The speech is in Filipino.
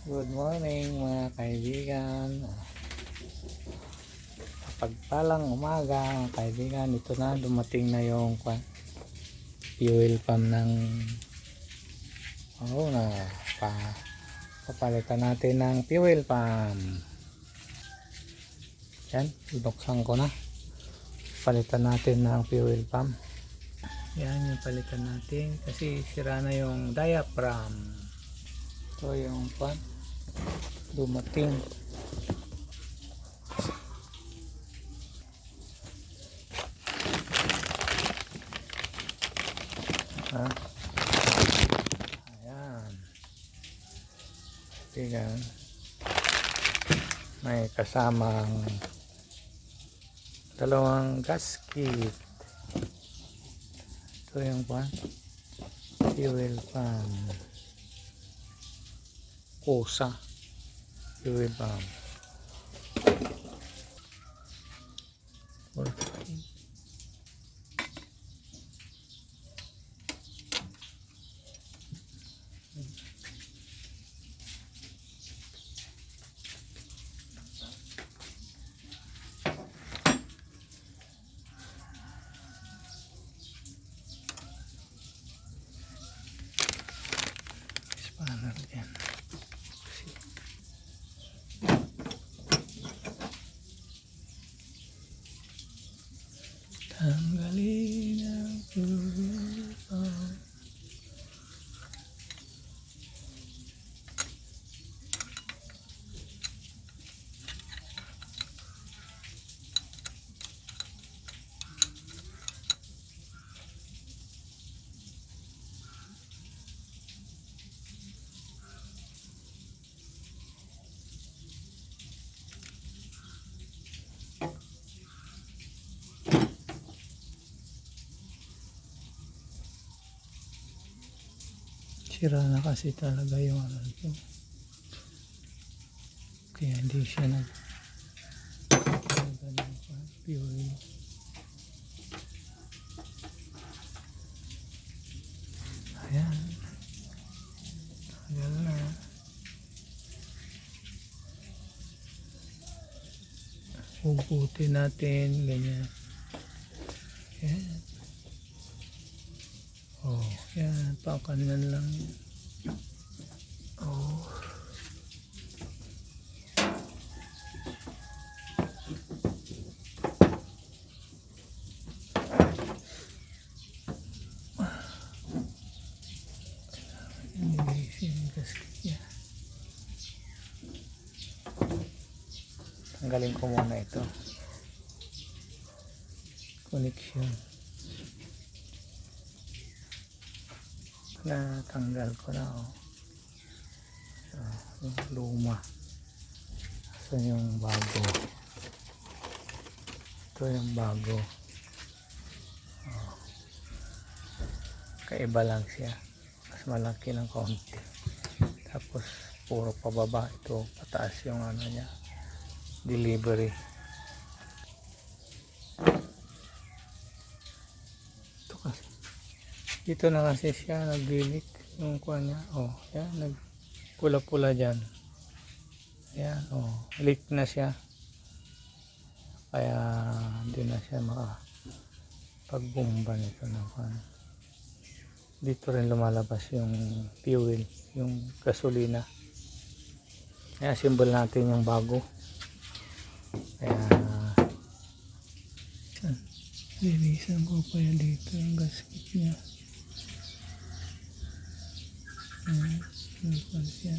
Good morning mga kaibigan. Pagpalang umaga mga kaibigan. Ito na, dumating na yung fuel pump ng papalitan natin ng fuel pump. Yan, ibuksan ko na. Palitan natin ng fuel pump. Yan yung palitan natin kasi sira na yung diaphragm. Ito yung dumating. Ayan. Tingnan. May kasamang dalawang gasket. Ito yung fuel pump. Kusa fuel pump. Spanner yan. Tanggalin ang fuel pump. Sira na kasi talaga yung ito. Kaya hindi siya fuel. Ayan. Tagal na. Hugutin natin. Ganyan. Ayan. Oh, yan. Pakanan lang. Oh. Tanggalin ko muna ito. Connection. Natanggal ko na yung luma. So yung bago. Ito yung bago. Kaiba lang siya. Mas malaki ng konti. Tapos puro pababa. Ito pataas yung niya. Delivery. Ito kasi. Dito na kasi siya nag-leak yung niya. Oh, yan, nagpula-pula dyan. Ayan, oh, leak na siya. Kaya hindi na siya makapag-bomba nito ng Dito rin lumalabas yung fuel, yung gasolina. Kaya symbol natin yung bago. Kaya linisan ko pa yan dito yung gasket niya. Siya.